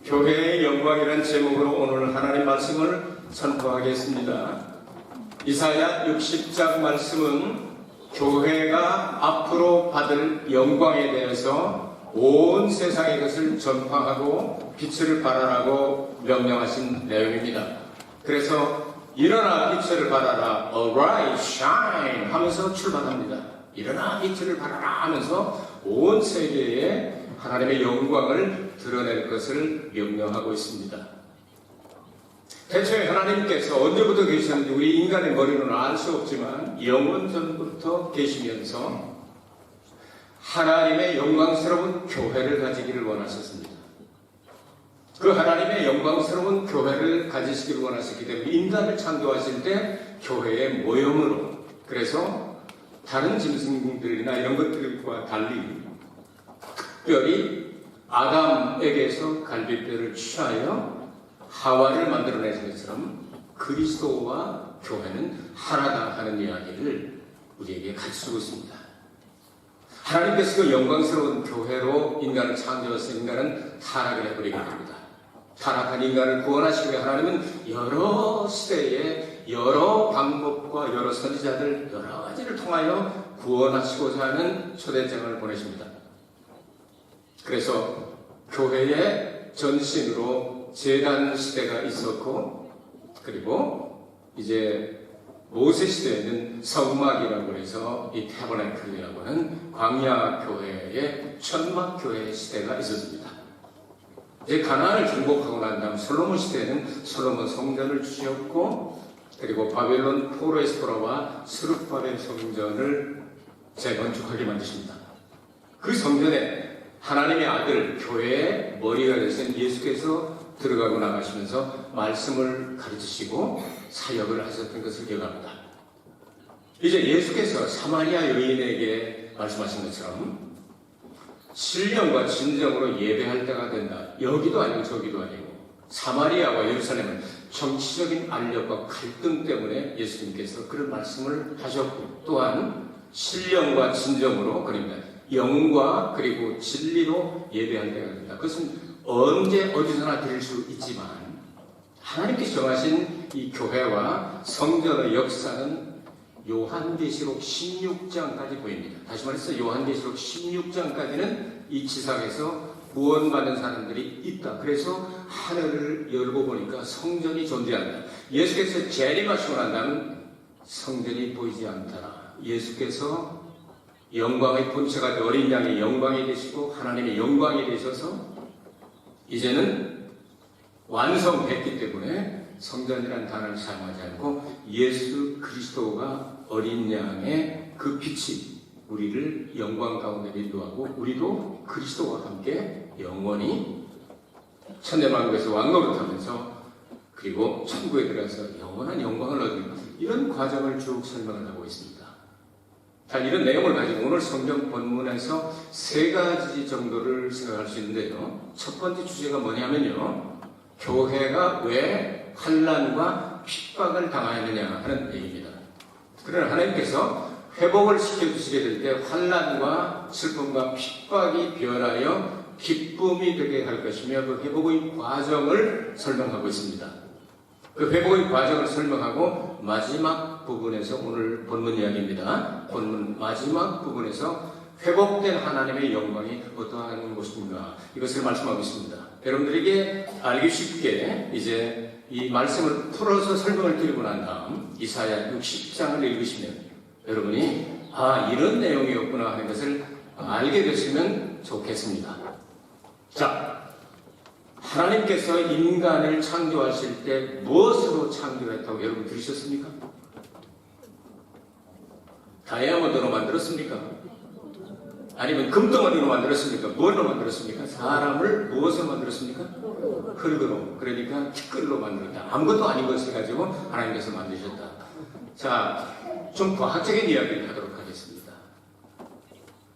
교회의 영광이라는 제목으로 오늘 하나님 말씀을 선포하겠습니다. 이사야 60장 말씀은 교회가 앞으로 받을 영광에 대해서 온 세상의 것을 전파하고 빛을 발하라고 명령하신 내용입니다. 그래서 일어나 빛을 발하라, arise, shine 하면서 출발합니다. 일어나 빛을 발하라 하면서 온 세계에 하나님의 영광을 드러낼 것을 명령하고 있습니다. 대체 하나님께서 언제부터 계셨는지 우리 인간의 머리로는 알 수 없지만 영원 전부터 계시면서 하나님의 영광스러운 교회를 가지기를 원하셨습니다. 그 하나님의 영광스러운 교회를 가지시기를 원하셨기 때문에 인간을 창조하실 때 교회의 모형으로, 그래서 다른 짐승들이나 이런 것들과 달리 특별히 아담에게서 갈빗뼈를 취하여 하와를 만들어내신 것처럼 그리스도와 교회는 하나다 하는 이야기를 우리에게 가르치고 있습니다. 하나님께서 그 영광스러운 교회로 인간을 창조해서 인간은 타락을 해버리게 됩니다. 타락한 인간을 구원하시기 위해 하나님은 여러 시대에 여러 방법과 여러 선지자들 여러 가지를 통하여 구원하시고자 하는 초대장을 보내십니다. 그래서 교회의 전신으로 제단 시대가 있었고, 그리고 이제 모세 시대에는 성막이라고 해서 이 태버나클이라고 하는 광야 교회의 천막 교회 시대가 있었습니다. 이제 가나안을 정복하고 난 다음 솔로몬 시대에는 솔로몬 성전을 지었고, 그리고 바벨론 포로에스포라와 스룹바벨 성전을 재건축하게 만드십니다. 그 성전에 하나님의 아들, 교회의 머리가 되신 예수께서 들어가고 나가시면서 말씀을 가르치시고 사역을 하셨던 것을 기억합니다. 이제 예수께서 사마리아 여인에게 말씀하신 것처럼 신령과 진정으로 예배할 때가 된다. 여기도 아니고 저기도 아니고. 사마리아와 예루살렘은 정치적인 알력과 갈등 때문에 예수님께서 그런 말씀을 하셨고, 또한 신령과 진정으로, 그러니까 영과 그리고 진리로 예배할 때가 된다. 그것은 언제 어디서나 드릴 수 있지만 하나님께서 정하신 이 교회와 성전의 역사는 요한계시록 16장까지 보입니다. 다시 말해서 요한계시록 16장까지는 이 지상에서 구원받는 사람들이 있다. 그래서 하늘을 열고 보니까 성전이 존재한다. 예수께서 재림하시고 난 다음은 성전이 보이지 않더라. 예수께서 영광의 본체가 어린 양의 영광이 되시고 하나님의 영광이 되셔서 이제는 완성했기 때문에 성전이라는 단어를 사용하지 않고 예수 그리스도가 어린 양의 그 빛이 우리를 영광 가운데 인도하고 우리도 그리스도와 함께 영원히 천대만국에서 왕노릇하면서 그리고 천국에 들어가서 영원한 영광을 얻는 이런 과정을 쭉 설명을 하고 있습니다. 자, 이런 내용을 가지고 오늘 성경 본문에서 세 가지 정도를 생각할 수 있는데요. 첫 번째 주제가 뭐냐면요, 교회가 왜 환난과 핍박을 당하느냐 하는 얘기입니다. 그러나 하나님께서 회복을 시켜주시게 될 때 환난과 슬픔과 핍박이 변하여 기쁨이 되게 할 것이며 그 회복의 과정을 설명하고 있습니다. 그 회복의 과정을 설명하고 마지막 부분에서 오늘 본문 이야기입니다. 본문 마지막 부분에서 회복된 하나님의 영광이 어떠한 것인가 이것을 말씀하고 있습니다. 여러분들에게 알기 쉽게 이제 이 말씀을 풀어서 설명을 드리고 난 다음 이사야 60장을 읽으시면 여러분이 이런 내용이었구나 하는 것을 알게 되시면 좋겠습니다. 자, 하나님께서 인간을 창조하실 때 무엇으로 창조했다고 여러분 들으셨습니까? 다이아몬드로 만들었습니까? 아니면 금덩어리로 만들었습니까? 뭘로 만들었습니까? 사람을 무엇으로 만들었습니까? 흙으로, 그러니까 티끌로 만들었다. 아무것도 아닌 것을 가지고 하나님께서 만드셨다. 자, 좀 과학적인 이야기를 하도록 하겠습니다.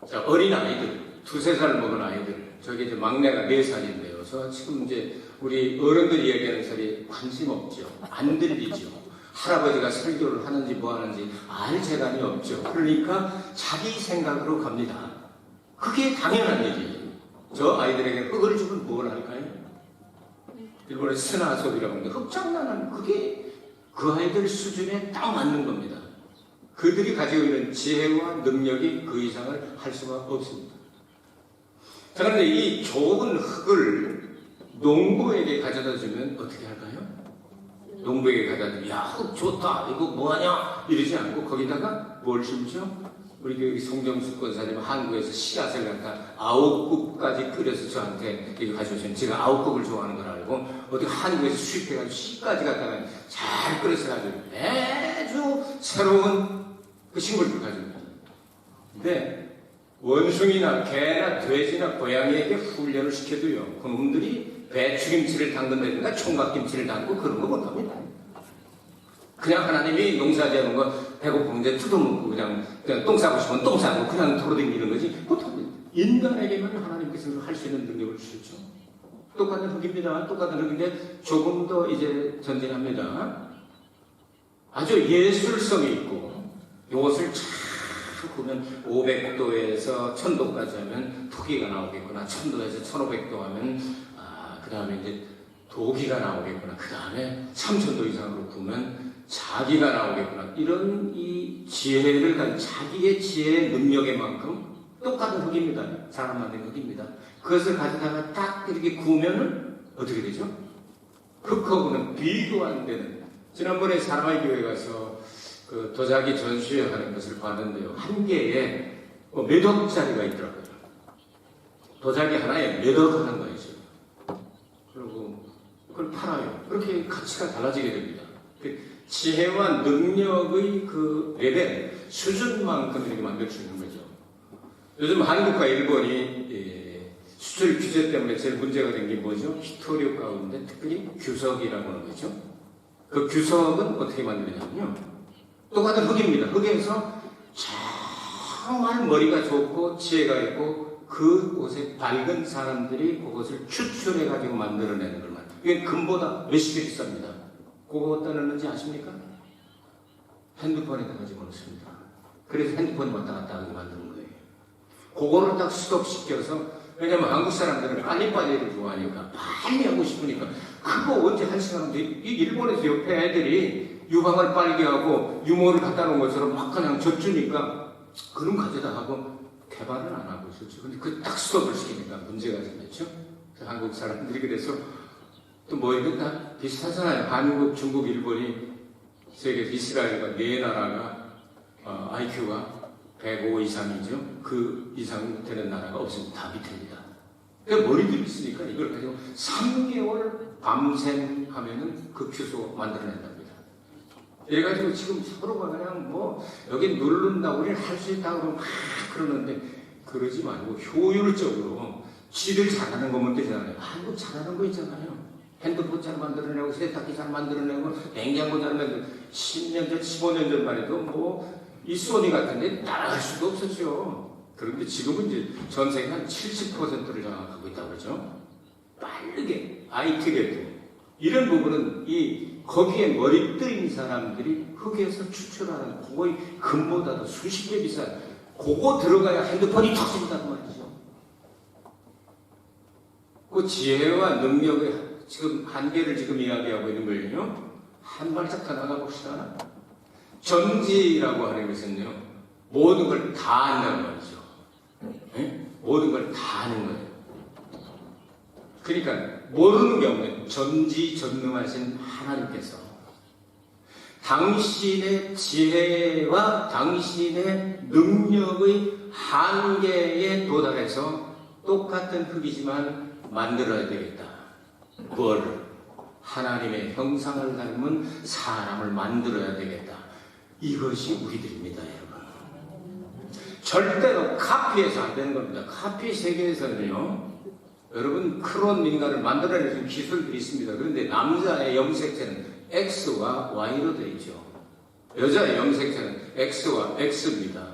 자, 어린 아이들, 2-3살 먹은 아이들, 저게 이제 막내가 4살인데요. 저 지금 이제 우리 어른들이 얘기하는 소리 관심 없죠. 안 들리죠. 할아버지가 설교를 하는지 뭐 하는지 알 재간이 없죠. 그러니까 자기 생각으로 갑니다. 그게 당연한 일이에요. 저 아이들에게 흙을 주면 뭘 할까요? 일본의 스나소리라고 하는데 흑장난은 그게 그 아이들 수준에 딱 맞는 겁니다. 그들이 가지고 있는 지혜와 능력이 그 이상을 할 수가 없습니다. 자, 그런데 이 좋은 흙을 농부에게 가져다 주면 어떻게 할까요? 농부에게 가져다 주면 야, 흙 좋다, 이거 뭐하냐? 이러지 않고 거기다가 뭘 심죠? 우리 송정숙 권사님 한국에서 씨앗을 갖다 9국까지 끓여서 저한테 이거 가져오시면 제가 9국을 좋아하는 걸 알고 어디 한국에서 수입해가지고 씨까지 갖다가 잘 끓여서 가지고 매주 새로운 그 식물을 가져옵니다. 근데 원숭이나 개나 돼지나 고양이에게 훈련을 시켜도요, 그놈들이 배추김치를 담근다든가 총각김치를 담고 그런 거 못합니다. 그냥 하나님이 농사지어놓은 거 배고픈데 뜯어먹고 그냥 똥 싸고 싶으면 똥 싸고 그냥 돌아다니는 거지 못합니다. 인간에게만 하나님께서 할 수 있는 능력을 주셨죠. 똑같은 흙입니다. 똑같은 흙인데 조금 더 이제 전진합니다. 아주 예술성이 있고 이것을 잘 보면 500도에서 1000도까지 하면 토기가 나오겠구나. 1000도에서 1500도 하면 그 다음에 이제 도기가 나오겠구나. 그 다음에 3000도 이상으로 구우면 자기가 나오겠구나. 이런 이 지혜를 가진 자기의 지혜의 능력의 만큼 똑같은 흙입니다. 사람 만든 흙입니다. 그것을 가져다가 딱 이렇게 구우면은 어떻게 되죠? 흙하고는 비교 안 되는. 지난번에 사랑의 교회 가서 그 도자기 전시회 하는 것을 봤는데요. 한 개에 몇 억짜리가 있더라고요. 도자기 하나에 몇 억 하는 거죠. 그리고 그걸 팔아요. 그렇게 가치가 달라지게 됩니다. 지혜와 능력의 그 레벨, 수준만큼 이렇게 만들 수 있는 거죠. 요즘 한국과 일본이 수출 규제 때문에 제일 문제가 된 게 뭐죠? 히토류 가운데 특별히 규석이라고 하는 거죠. 그 규석은 어떻게 만드냐면요. 똑같은 흙입니다. 흙에서 정말 머리가 좋고 지혜가 있고 그곳에 밝은 사람들이 그것을 추출해가지고 만들어내는 걸 말이에요. 이게 금보다 몇십 배 비쌉니다. 그거 어디다 넣는지 아십니까? 핸드폰에다가 집어넣습니다. 그래서 핸드폰 왔다 갔다 하게 만드는 거예요. 그거를 딱 스톱시켜서, 왜냐면 한국 사람들은 빨리빨리를 좋아하니까, 빨리 하고 싶으니까, 그거 언제 한 시간인데, 이 일본에서 옆에 애들이 유방을 빨게 하고, 유모를 갖다 놓은 것처럼 막 그냥 젖주니까, 그럼 가져다 하고, 개발은 안 하고 있었죠. 근데 그 딱 스톱을 시키니까 문제가 생겼죠. 한국 사람들이 그래서, 또 뭐 이런 다 비슷하잖아요. 한국, 중국, 일본이 세계 이스라엘과 네 나라가 IQ가 105 이상이죠. 그 이상 되는 나라가 없습니다. 다 밑입니다. 그러니까 머리도 있으니까 이걸 가지고 3개월 밤샘 하면은 그 큐소 만들어낸답니다. 이래가지고 지금 서로가 그냥 뭐 여기 누른다고 우리는 할 수 있다고 그러면 막 그러는데 그러지 말고 효율적으로 지들 잘하는 거면 되잖아요. 한국 잘하는 거 있잖아요. 핸드폰 잘 만들어내고 세탁기 잘 만들어내고 냉장고 잘 만들어내고 10년 전, 15년 전만 해도 뭐 이 소니 같은데 따라갈 수도 없었죠. 그런데 지금은 이제 전 세계 한 70%를 장악하고 있다고 그러죠. 빠르게 IT래도 이런 부분은 이 거기에 머리 뜨인 사람들이 흙에서 추출하는 그거의 금보다도 수십 배 비싼 그거 들어가야 핸드폰이 터진단 말이죠. 그 지혜와 능력의 지금 한계를 지금 이야기하고 있는 거예요. 한 발짝 더 나가봅시다. 전지라고 하는 것은요, 모든 걸 다 안다는 말이죠. 네? 모든 걸 다 아는 거예요. 그러니까 모르는 게 없는 전지전능하신 하나님께서 당신의 지혜와 당신의 능력의 한계에 도달해서 똑같은 흙이지만 만들어야 되겠다. 뭘? 하나님의 형상을 닮은 사람을 만들어야 되겠다. 이것이 우리들입니다, 여러분. 절대로 카피해서 안 되는 겁니다. 카피 세계에서는요, 여러분, 크론 민간을 만들어낼 수 있는 기술들이 있습니다. 그런데 남자의 염색체는 X와 Y로 되어 있죠. 여자의 염색체는 X와 X입니다.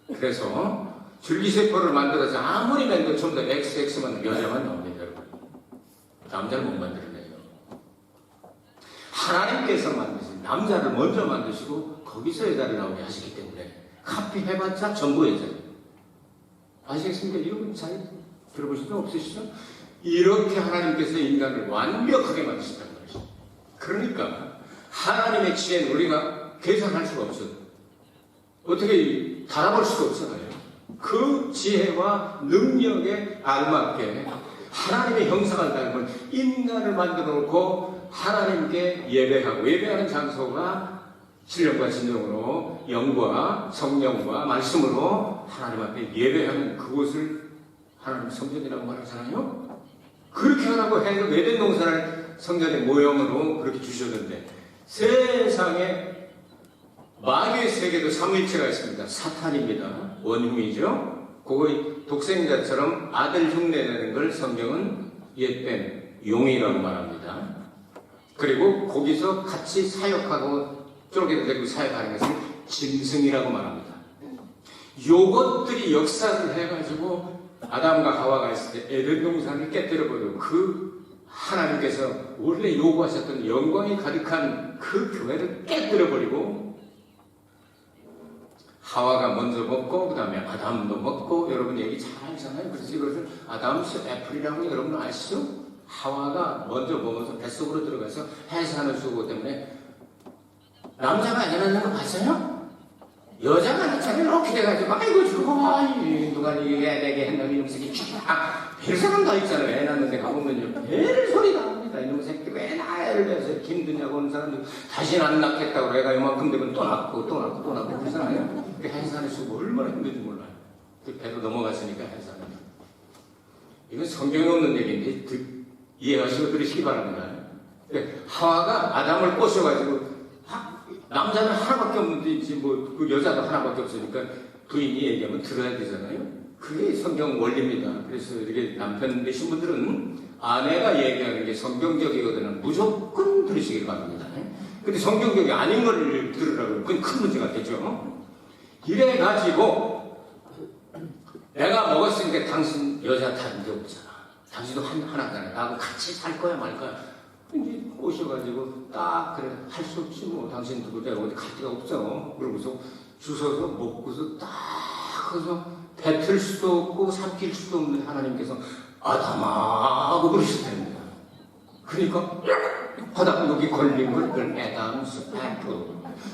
그래서 줄기세포를 만들어서 아무리 만들어도 전부 다 XX만 여자만 나옵니다, 여러분. 남자를 못 만들어내요. 하나님께서 만드신 남자를 먼저 만드시고 거기서 여자를 나오게 하시기 때문에 카피해봤자 전부 여자예요. 아시겠습니까? 이거 잘 들어보신 적 없으시죠? 이렇게 하나님께서 인간을 완벽하게 만드셨다는 것이죠. 그러니까 하나님의 지혜는 우리가 계산할 수가 없어요. 어떻게 달아볼 수가 없잖아요. 그 지혜와 능력에 알맞게 하나님의 형상을 닮은 인간을 만들어 놓고 하나님께 예배하고, 예배하는 장소가 신령과 진정으로 영과 성령과 말씀으로 하나님 앞에 예배하는 그곳을 하나님 성전이라고 말하잖아요. 그렇게 하라고 해서 외된 동산을 성전의 모형으로 그렇게 주셨는데, 세상에 마귀의 세계도 삼위일체가 있습니다. 사탄입니다. 원흉이죠. 그거의 독생자처럼 아들 흉내내는 걸 성경은 옛뱀, 용이라고 말합니다. 그리고 거기서 같이 사역하고 쫄개도 사역하는 것을 짐승이라고 말합니다. 요것들이 역사를 해가지고 아담과 하와가 있을 때 에덴 동산을 깨뜨려버리고, 그 하나님께서 원래 요구하셨던 영광이 가득한 그 교회를 깨뜨려버리고, 하와가 먼저 먹고 그 다음에 아담도 먹고, 여러분 얘기 잘 알잖아요. 그래서 이것을 아담스 애플이라고 여러분 아시죠? 하와가 먼저 먹어서 뱃속으로 들어가서 해산을 수고 때문에 남자가 안 일어나는 거 봤어요? 여자가 나처럼 이렇게 돼가지고 아이고 죽어, 누가 이게 내게 했나 이놈 새끼 별 사람 다 있잖아요. 애 낳는데 가보면요 별 소리가 납니다. 이놈 새끼 왜 나를 위해서 힘드냐고 하는 사람들, 다시는 안 낳겠다고 애가 이만큼 되면 또 낳고 또 낳고 또 낳고 그러잖아요. 그 해산의 수고 얼마나 힘든지 몰라요. 그 배도 넘어갔으니까 해산은. 이건 성경에 없는 얘기인데 이해하시고 들으시기 바랍니다. 하와가 아담을 꼬셔가지고, 남자는 하나밖에 없는데 이제 그 여자도 하나밖에 없으니까 부인이 얘기하면 들어야 되잖아요. 그게 성경 원리입니다. 그래서 이렇게 남편 되신 분들은 아내가 얘기하는 게 성경적이거든요. 무조건 들으시길 바랍니다. 근데 성경적이 아닌 걸 들으라고 그건 큰 문제가 되죠. 이래가지고 내가 먹었으니까 당신 여자 다른 데 없잖아. 당신도 하나잖아. 나하고 같이 살 거야 말 거야. 이제 오셔가지고 딱 그래 할 수 없지 뭐, 당신 누구 내가 어디 갈 데가 없어. 그러고서 주워서 먹고서 딱 해서 뱉을 수도 없고 삼킬 수도 없는 하나님께서 아담아 하고 그러셨답니다. 그러니까 하다 여기 걸린 걸 그걸 애담스 애플,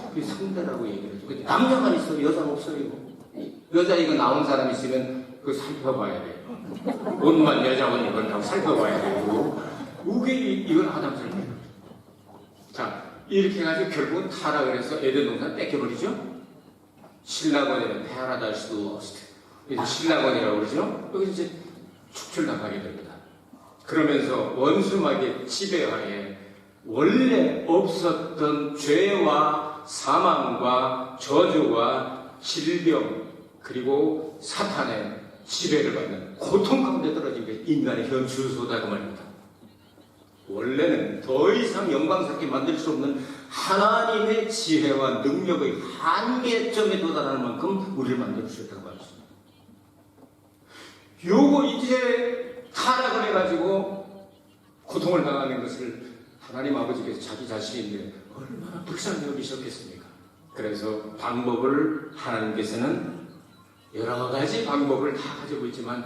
그게 상대라고 얘기를 해줘. 근데 남자만 있어 여자는 없어요. 여자 이거 나온 사람 있으면 그거 살펴봐야 돼요. 옷만 여자 옷 입었다고 살펴봐야 되고, 이건 아담스럽게. 자, 이렇게 해가지고 결국은 타락을 해서 에덴 동산 뺏겨버리죠. 신라곤에는 패러다이스 로스트, 그래서 신라곤이라고 그러죠. 여기서 이제 축출당하게 됩니다. 그러면서 원수마귀의 지배하에 원래 없었던 죄와 사망과 저주와 질병 그리고 사탄의 지배를 받는 고통 가운데 떨어진 게 인간의 현 주소다 그 말입니다. 원래는 더 이상 영광스럽게 만들 수 없는 하나님의 지혜와 능력의 한계점에 도달하는 만큼 우리를 만들 수 있다고 말했습니다. 요거 이제 타락을 해가지고 고통을 당하는 것을 하나님 아버지께서 자기 자신인데 얼마나 불쌍히 여기셨겠습니까? 그래서 방법을 하나님께서는 여러 가지 방법을 다 가지고 있지만,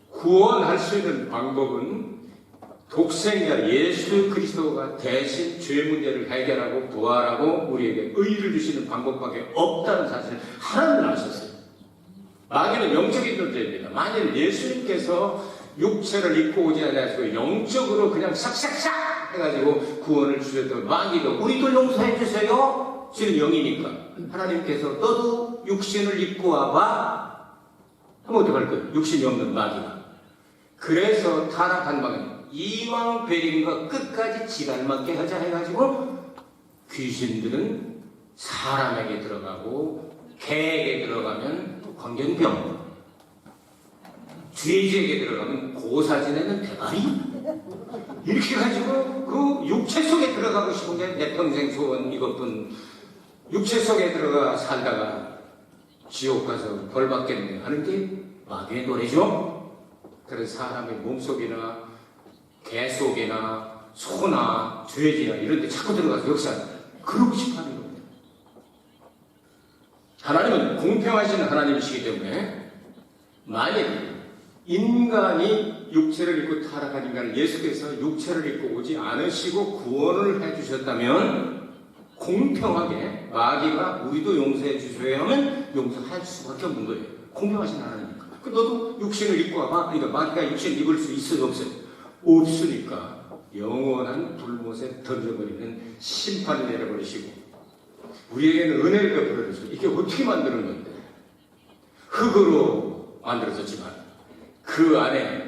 구원할 수 있는 방법은 독생자 예수 그리스도가 대신 죄 문제를 해결하고 부활하고 우리에게 의를 주시는 방법밖에 없다는 사실을 하나님은 아셨어요. 마귀는 영적인 존재입니다. 만일 예수님께서 육체를 입고 오지 않아서 영적으로 그냥 싹싹싹 해가지고 구원을 주셨던 마귀도 우리도 용서해 주세요. 지금 영이니까 하나님께서 너도 육신을 입고 와봐 하면 어떡할 거예요? 육신이 없는 마귀가. 그래서 타락한 마귀는 이왕 베린 거 끝까지 지랄 맞게 하자 해가지고 귀신들은 사람에게 들어가고 개에게 들어가면 광견병, 죄지에게 들어가면 고사지내는 대가리, 이렇게 해가지고 그 육체 속에 들어가고 싶은 게 내 평생 소원 이것뿐. 육체 속에 들어가 살다가 지옥 가서 벌 받겠네 하는 게 마귀의 노래죠. 그래서 사람의 몸속이나 개 속이나 소나 돼지나 이런 데 자꾸 들어가서 역사하는, 그러고 싶어 하는 겁니다. 하나님은 공평하신 하나님이시기 때문에 만일 인간이 육체를 입고 타락한 인간을 예수께서 육체를 입고 오지 않으시고 구원을 해주셨다면 공평하게 마귀가 우리도 용서해 주셔야 하면 용서할 수밖에 없는 거예요. 공평하신 하나님이니까. 너도 육신을 입고 와봐. 그러니까 마귀가 육신을 입을 수 있어요, 없어요? 없으니까 영원한 불못에 던져버리는 심판을 내려버리시고 우리에게는 은혜를 베풀어주시고 이게 어떻게 만드는 건데? 흙으로 만들어졌지만 그 안에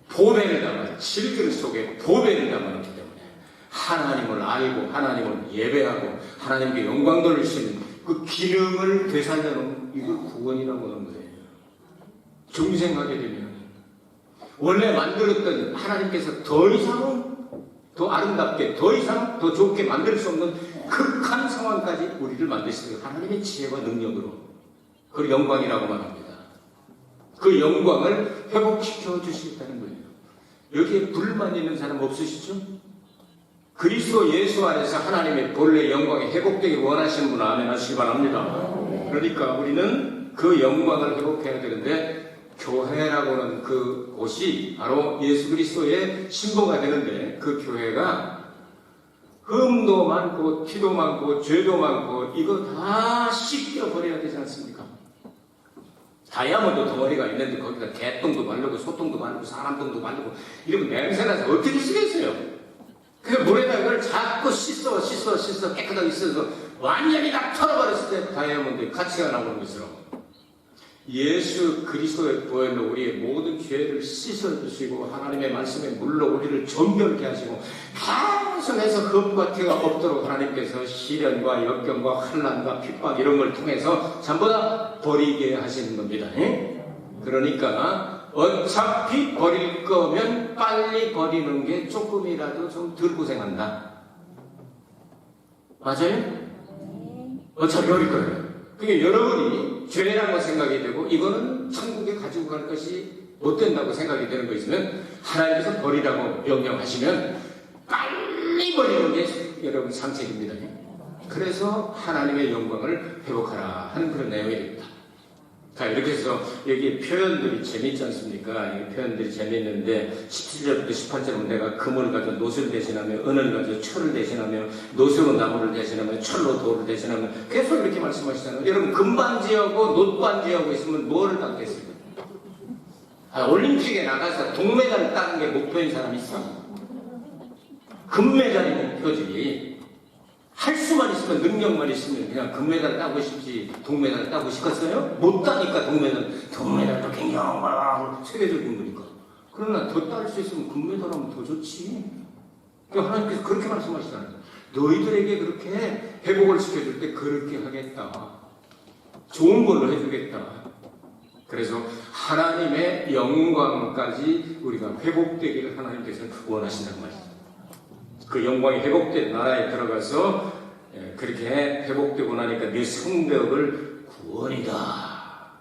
보배를 담아 질그릇 속에 보배를 담아놓기 때문에 하나님을 알고 하나님을 예배하고 하나님께 영광 돌릴 수 있는 그 기능을 되살려놓은 이걸 구원이라고 하는 거예요. 중생하게 되면 원래 만들었던 하나님께서 더 이상 더 아름답게 더 이상 더 좋게 만들 수 없는 극한 상황까지 우리를 만드시는 하나님의 지혜와 능력으로 그 영광이라고 말합니다. 그 영광을 회복시켜 주시겠다는 거예요. 여기에 불만 있는 사람 없으시죠? 그리스도 예수 안에서 하나님의 본래 영광이 회복되기 원하시는 분 아멘 하시기 바랍니다. 그러니까 우리는 그 영광을 회복해야 되는데 교회라고 하는 그 곳이 바로 예수 그리스도의 신부가 되는데 그 교회가 흠도 많고 티도 많고 죄도 많고 이거 다 씻겨버려야 되지 않습니까? 다이아몬드 덩어리가 있는데 거기다 개똥도 바르고 소똥도 바르고 사람똥도 바르고 이러면 냄새나서 어떻게 쓰겠어요? 그래서 물에다 이걸 자꾸 씻어 깨끗하게 씻어서 완전히 다 털어버렸을 때 다이아몬드의 가치가 나오는 것처럼 예수 그리스도의 보혈로 우리의 모든 죄를 씻어주시고 하나님의 말씀에 물로 우리를 정결케 하시고 계속해서 흠과 티가 없도록 하나님께서 시련과 역경과 환난과 핍박 이런 걸 통해서 전부 다 버리게 하시는 겁니다. 그러니까 어차피 버릴 거면 빨리 버리는 게 조금이라도 좀 덜 고생한다. 맞아요? 어차피 버릴 거예요. 그게 여러분이 죄라고 생각이 되고 이거는 천국에 가지고 갈 것이 못 된다고 생각이 되는 거 있으면 하나님께서 버리라고 명령하시면 빨리 버리는 게 여러분 상책입니다. 그래서 하나님의 영광을 회복하라 하는 그런 내용이 됩니다. 자, 이렇게 해서 여기 표현들이 재밌지 않습니까? 이 표현들이 재밌는데 17절부터 18절은 내가 금을 가져 노수를 대신하며 은을 가져 철을 대신하며 노수로 나무를 대신하며 철로 돌을 대신하며 계속 이렇게 말씀하시잖아요. 여러분 금반지하고 놋반지하고 있으면 뭐를 닦겠습니까? 올림픽에 나가서 동메달을 따는 게 목표인 사람 있어? 금메달이 목표지. 할 수만 있으면 능력만 있으면 그냥 금메달 따고 싶지 동메달 따고 싶었어요? 못 따니까 동메달도 굉장히 세계적인 거니까. 그러나 더 딸 수 있으면 금메달하면 더 좋지. 그러니까 하나님께서 그렇게 말씀하시잖아요. 너희들에게 그렇게 회복을 시켜줄 때 그렇게 하겠다. 좋은 걸로 해주겠다. 그래서 하나님의 영광까지 우리가 회복되기를 하나님께서 원하신다는 말이죠. 그 영광이 회복된 나라에 들어가서 그렇게 회복되고 나니까 네 성벽을 구원이다.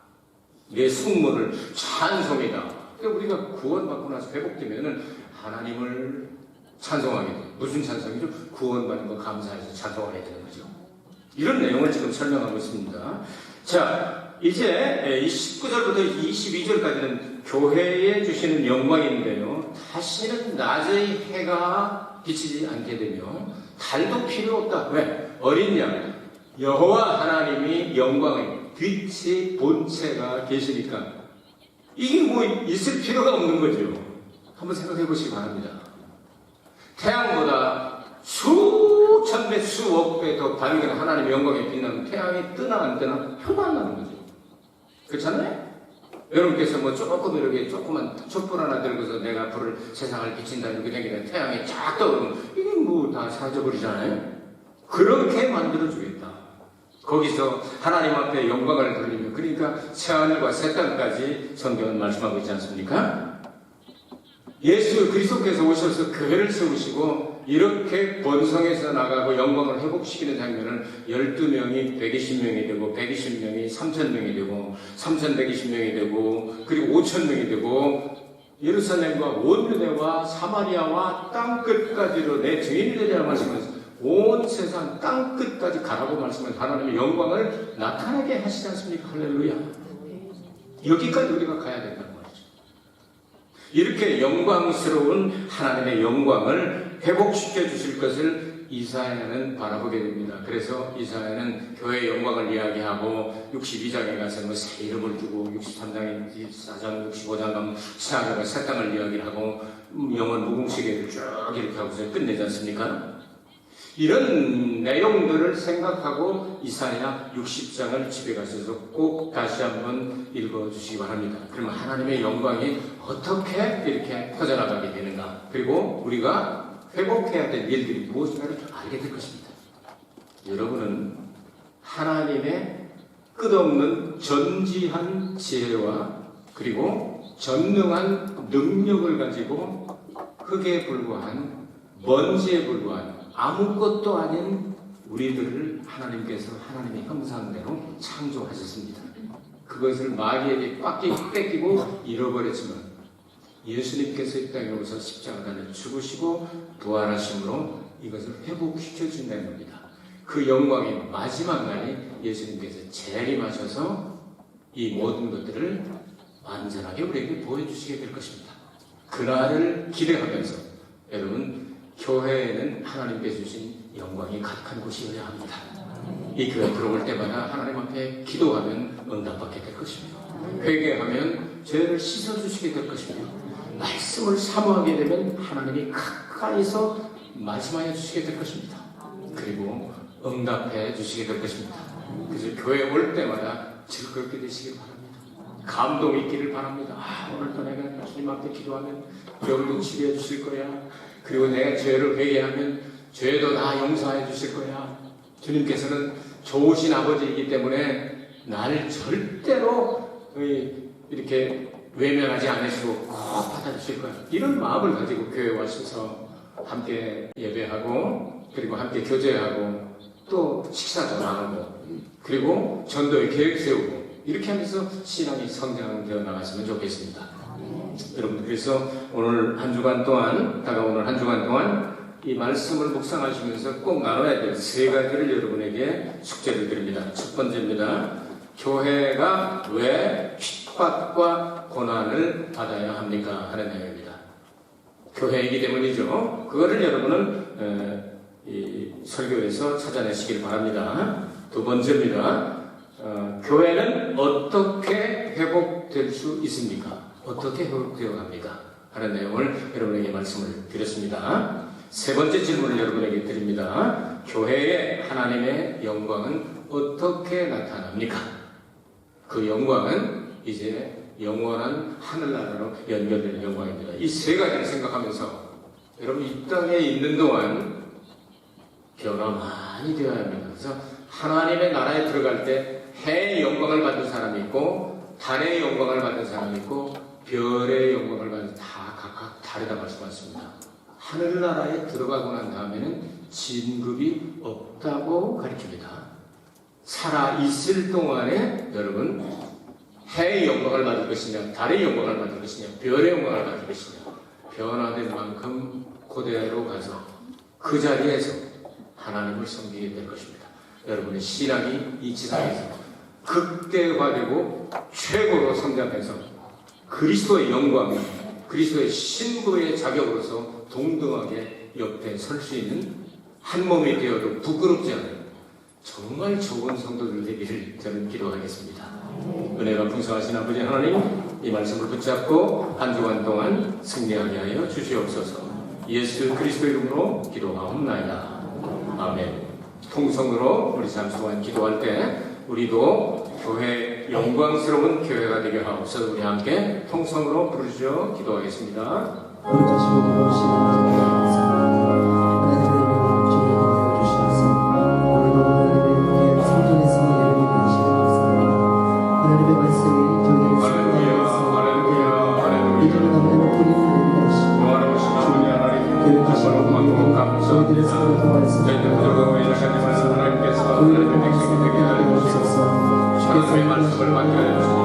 네 성문을 찬송이다. 그러니까 우리가 구원받고 나서 회복되면은 하나님을 찬송하게 돼요. 무슨 찬송이죠? 구원받는 거 감사해서 찬송하게 되는 거죠. 이런 내용을 지금 설명하고 있습니다. 자, 이제 19절부터 22절까지는 교회에 주시는 영광인데요. 다시는 낮의 해가 비치지 않게 되며 달도 필요 없다. 왜? 어린 양 여호와 하나님이 영광의 빛의 본체가 계시니까 이게 뭐 있을 필요가 없는 거죠. 한번 생각해 보시기 바랍니다. 태양보다 수천 배 수억 배 더 밝은 하나님의 영광에 빛나는 태양이 뜨나 안 뜨나 표가 안 나는 거죠. 그렇잖아요? 여러분께서 뭐 조금 이렇게 조그만 촛불 하나 들고서 내가 불을 세상을 비친다 이렇게 되니까 태양이 쫙 떠오르면 이게 뭐 다 사라져버리잖아요. 그렇게 만들어주겠다. 거기서 하나님 앞에 영광을 돌리며 그러니까 새하늘과 새 땅까지 성경은 말씀하고 있지 않습니까? 예수 그리스도께서 오셔서 교회를 세우시고 이렇게 번성해서 나가고 영광을 회복시키는 장면은 12명이 120명이 되고 120명이 3,000명이 되고 3,120명이 되고 그리고 5,000명이 되고 예루살렘과 온 유대와 사마리아와 땅끝까지로 내 증인이 되리라 말씀하셨어요. 온 세상 땅끝까지 가라고 말씀하신 하나님의 영광을 나타나게 하시지 않습니까? 할렐루야. 여기까지 우리가 가야 된다는 말이죠. 이렇게 영광스러운 하나님의 영광을 회복시켜 주실 것을 이사야는 바라보게 됩니다. 그래서 이사야는 교회의 영광을 이야기하고 62장에 가서 뭐 새 이름을 두고 63장에 4장 65장 가면 새하늘과 새 땅을 이야기를 하고 영원 무궁시계를 쭉 이렇게 하고서 끝내지 않습니까? 이런 내용들을 생각하고 이사야 60장을 집에 가셔서 꼭 다시 한번 읽어주시기 바랍니다. 그러면 하나님의 영광이 어떻게 이렇게 퍼져나가게 되는가, 그리고 우리가 회복해야 될 일들이 무엇인가를 알게 될 것입니다. 여러분은 하나님의 끝없는 전지한 지혜와 그리고 전능한 능력을 가지고 흙에 불과한, 먼지에 불과한 아무것도 아닌 우리들을 하나님께서 하나님의 형상대로 창조하셨습니다. 그것을 마귀에게 뺏기고 잃어버렸지만 예수님께서 이 땅에 오셔서 십자가를 죽으시고 부활하심으로 이것을 회복시켜 준다는 겁니다. 그 영광의 마지막 날이 예수님께서 재림하셔서 이 모든 것들을 완전하게 우리에게 보여주시게 될 것입니다. 그날을 기대하면서 여러분, 교회에는 하나님께 주신 영광이 가득한 곳이어야 합니다. 이 교회 들어올 때마다 하나님 앞에 기도하면 응답받게 될 것입니다. 회개하면 죄를 씻어주시게 될 것입니다. 말씀을 사모하게 되면 하나님이 가까이서 말씀하여 주시게 될 것입니다. 그리고 응답해 주시게 될 것입니다. 그래서 교회 올 때마다 즐겁게 되시길 바랍니다. 감동 있기를 바랍니다. 오늘도 내가 주님 앞에 기도하면 병도 치료해 주실 거야. 그리고 내가 죄를 회개하면 죄도 다 용서해 주실 거야. 주님께서는 좋으신 아버지이기 때문에 나를 절대로 이렇게 외면하지 않으시고 꼭 받아주실 거야. 이런 마음을 가지고 교회에 와셔서 함께 예배하고 그리고 함께 교제하고 또 식사도 나누고 그리고 전도의 계획 세우고 이렇게 하면서 신앙이 성장되어 나갔으면 좋겠습니다. 여러분, 그래서 오늘 한 주간 동안, 다가오는 한 주간 동안 이 말씀을 묵상하시면서 꼭 나눠야 될 세 가지를 여러분에게 숙제를 드립니다. 첫 번째입니다. 교회가 왜 핍박과 고난을 받아야 합니까? 하는 내용입니다. 교회이기 때문이죠. 그거를 여러분은 이 설교에서 찾아내시길 바랍니다. 두 번째입니다. 교회는 어떻게 회복될 수 있습니까? 어떻게 회복되어 갑니까? 하는 내용을 여러분에게 말씀을 드렸습니다. 세 번째 질문을 여러분에게 드립니다. 교회의 하나님의 영광은 어떻게 나타납니까? 그 영광은 이제 영원한 하늘나라로 연결되는 영광입니다. 이 세 가지를 생각하면서 여러분 이 땅에 있는 동안 변화 많이 되어야 합니다. 그래서 하나님의 나라에 들어갈 때 해의 영광을 받은 사람이 있고 달의 영광을 받은 사람이 있고 별의 영광을 받은 다 각각 다르다 말씀하셨습니다. 하늘나라에 들어가고 난 다음에는 진급이 없다고 가르칩니다. 살아있을 동안에 여러분 해의 영광을 받을 것이냐 달의 영광을 받을 것이냐 별의 영광을 받을 것이냐 변화된 만큼 그대로 가서 그 자리에서 하나님을 섬기게 될 것입니다. 여러분의 신앙이 이 지상에서 극대화되고 최고로 성장해서 그리스도의 영광, 그리스도의 신부의 자격으로서 동등하게 옆에 설 수 있는 한 몸이 되어도 부끄럽지 않은 정말 좋은 성도들 되기를 저는 기도하겠습니다. 은혜가 풍성하신 아버지 하나님, 이 말씀을 붙잡고 한 주간 동안 승리하게 하여 주시옵소서. 예수 그리스도 이름으로 기도하옵나이다. 아멘. 통성으로 우리 잠시 동안 기도할 때 우리도 교회 영광스러운 교회가 되게 하옵소서. 우리 함께 통성으로 부르짖어 기도하겠습니다. 우리 다시 보기로 오시는 하나님의 이름으로 주님 건강해 주시옵소서. 오늘도 하나님의 귀한 성전에서 예배를 드리시옵소서. 하나님의 말씀이 저희를 할렐루야. 이제는 하나님의 뿌리 하나님이 하시고 영원하신 아버지 하나님, 교회 다시 고맙고 감사합니다. 저희들의 삶을 통하여서 저희들 부족하고 연약한 하나님께서 하나님의 백성이 되게 하여 주시옵소서. 하나님의 말씀을 맡겨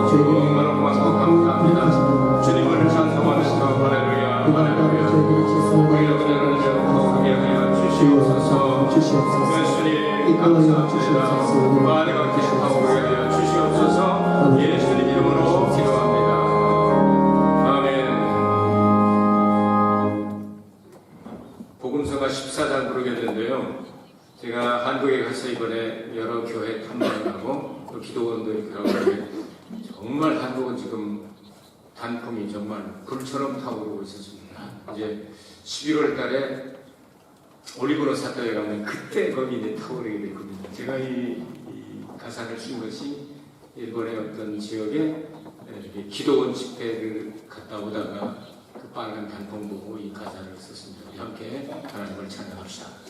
주시니 정말 고맙고 감사합니다. 주님을 찬송하면서 할렐루야. 할렐루야. 우리를 그냥 거룩하게 하여 주시옵소서. 예수님 감사합니다. 많이 갖게 하고 하여 주시옵소서. 예수님 이름으로 기도합니다. 아멘. 복음서가 14장 부르겠는데요. 제가 한국에 가서 이번에 여러 교회 탐방을 하고 또 기도원도 이렇게 하고 그러는데 정말 한국은 지금 단풍이 정말 불처럼 타오르고 있었습니다. 이제 11월 달에 올리브로 사토에 가면 그때 거기 이제 타오르게 될 겁니다. 제가 이 가사를 쓴 것이 일본의 어떤 지역에 이렇게 기도원 집회를 갔다 오다가 그 빨간 단풍 보고 이 가사를 썼습니다. 우리 함께 하나님을 찬양합시다.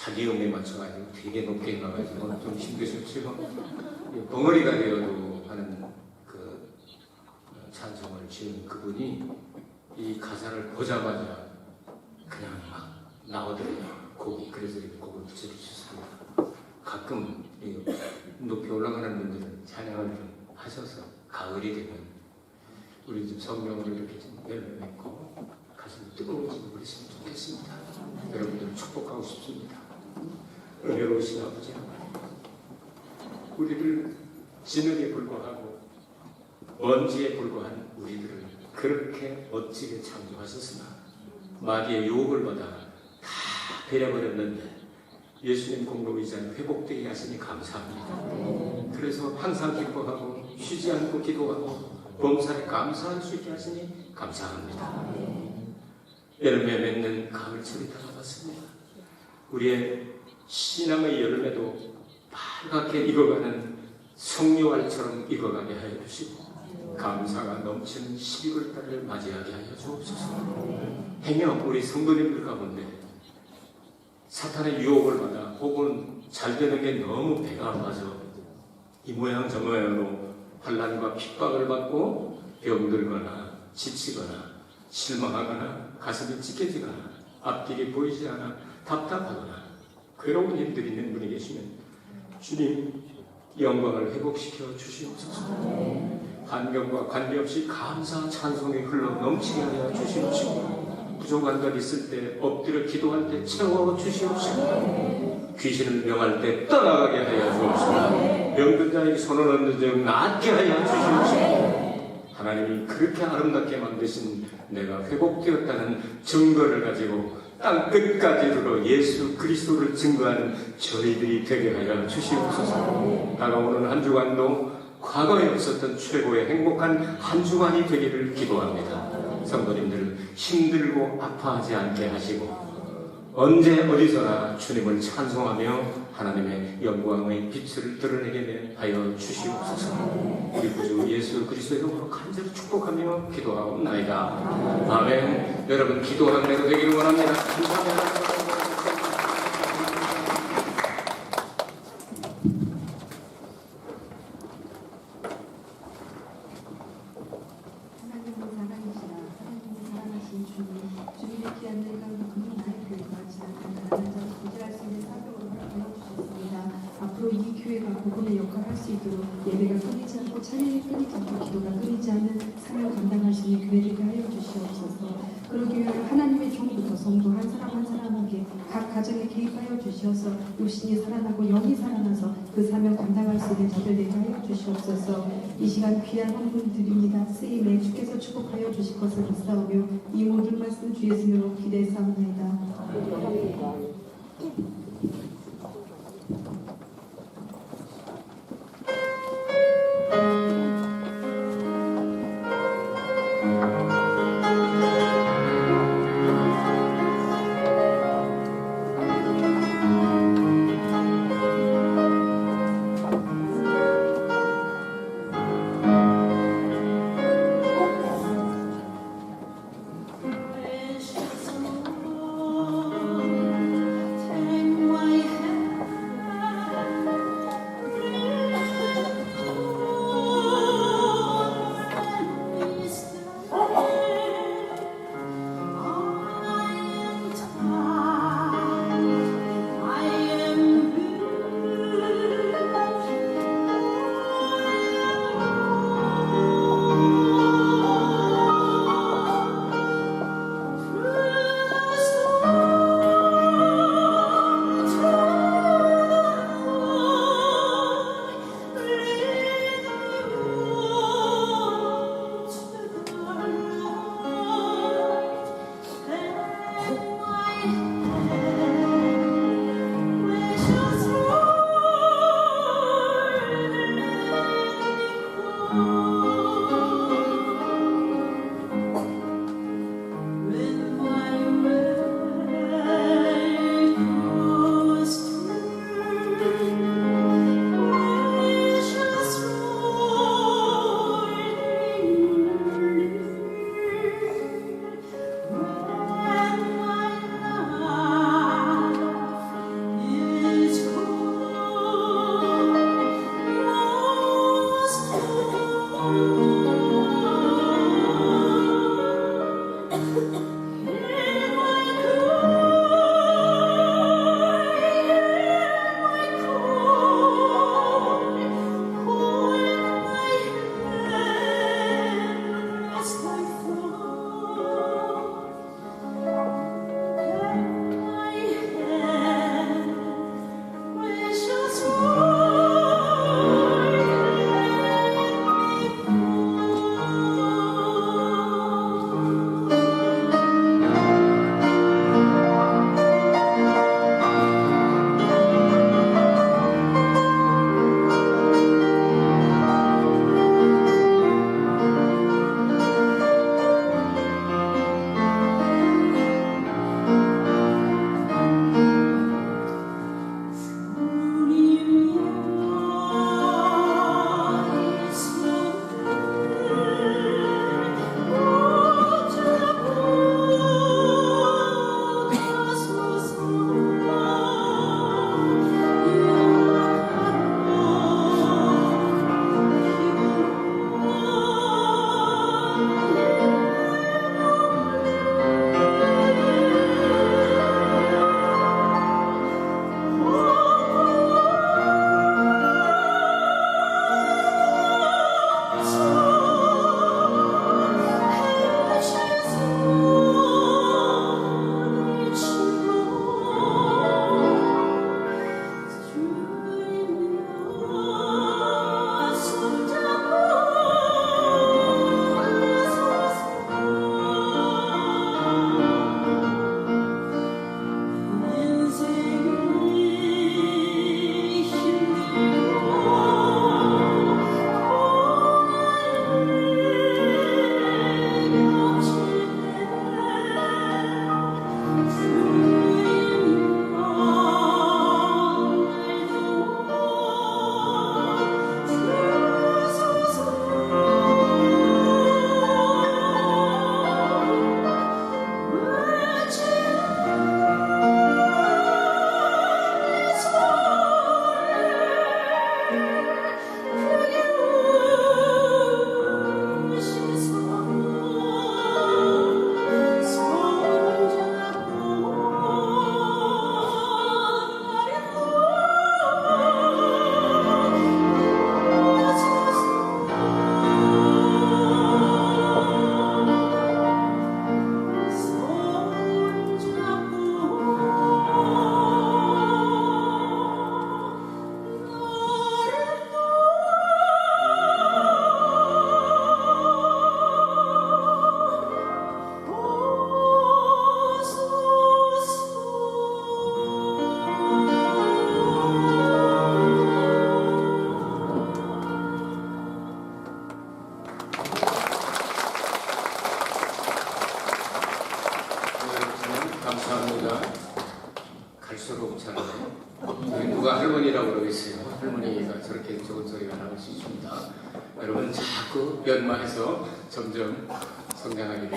자기 음에 맞춰가지고 되게 높게 가가지고 좀 힘드셨죠. 벙어리가 되어도 하는 그 찬송을 지은 그분이 이 가사를 보자마자 그냥 막 나오더래요. 곡이. 그래서 이 곡을 붙여주셨습니다. 가끔 이 높이 올라가는 분들은 찬양을 좀 하셔서 가을이 되면 우리 집 성령을 이렇게 좀 열어놓고 가슴이 뜨거워지고 그랬으면 좋겠습니다. 여러분들을 축복하고 싶습니다. 은혜로우신 아버지 하나님, 우리를 진흙에 불과하고 먼지에 불과한 우리들을 그렇게 멋지게 창조하셨으나 마귀의 유혹을 받아 다 베려버렸는데 예수님 공로 의자에 회복되게 하시니 감사합니다. 그래서 항상 기뻐하고 쉬지 않고 기도하고 범사에 감사할 수 있게 하시니 감사합니다. 열매 맺는 가을철이 다가왔습니다. 우리의 신앙의 열매도 빨갛게 익어가는 성료알처럼 익어가게 하여 주시고 감사가 넘치는 12월 달을 맞이하게 하여 주옵소서. 행여 우리 성도님들 가운데 사탄의 유혹을 받아 혹은 잘 되는 게 너무 배가 아파서 이 모양 저 모양으로 환난과 핍박을 받고 병들거나 지치거나 실망하거나 가슴이 찢겨지거나 앞길이 보이지 않아 답답하거나 괴로운 일들이 있는 분이 계시면 주님 영광을 회복시켜 주시옵소서. 환경과 관계없이 감사 찬송이 흘러 넘치게 하여 주시옵시고 부족한 것 있을 때 엎드려 기도할 때 채워 주시옵시고 귀신을 명할 때 떠나가게 하여 주옵시고 병든 자에게 손을 얹는 즉 낫게 하여 주시옵시고 하나님이 그렇게 아름답게 만드신 내가 회복되었다는 증거를 가지고 땅 끝까지 이르러 예수 그리스도를 증거하는 저희들이 되게 하여 주시옵소서. 다가오는 한 주간도 과거에 없었던 최고의 행복한 한 주간이 되기를 기도합니다. 성도님들 힘들고 아파하지 않게 하시고 언제 어디서나 주님을 찬송하며 하나님의 영광의 빛을 드러내게 하여 주시옵소서. 우리 구주 예수 그리스도의 이름으로 간절히 축복하며 기도하옵나이다. 아멘. 여러분 기도하는 대로 되기를 원합니다. 감사합니다. 주님의 귀한 늘 가운데 금융 교회가 지나간 가난한 자를 구제할 수 있는 사명으로 허락하여 주셨습니다. 앞으로 이 교회가 복음의 역할을 할 수 있도록 예배가 끊이지 않고 찬양이 끊이지 않고 기도가 끊이지 않는 사명 감당할 수 있는 교회되게 하여 주시옵소서. 그러기 위하여 하나님의 종부터 성도 한 사람 한 사람에게 각 가정에 개입하여 주시어서 육신이 살아나고 영이 살아나서 그 사명 감당할 수 있는 자들 되게 하여 주시옵소서. 이 시간 귀한 헌금 드립니다. 쓰임에 주께서 축복하여 주실 것을 믿사오며 이 모든 말씀 주 예수님으로 기대사옵나이다. Thank 감사합니다. 갈수록 잘하네. 누가 할머니라고 그러겠어요. 할머니가 저렇게 좋은 소리가 나올 수 있습니다. 여러분 자꾸 연마해서 점점 성장하게 됩니다.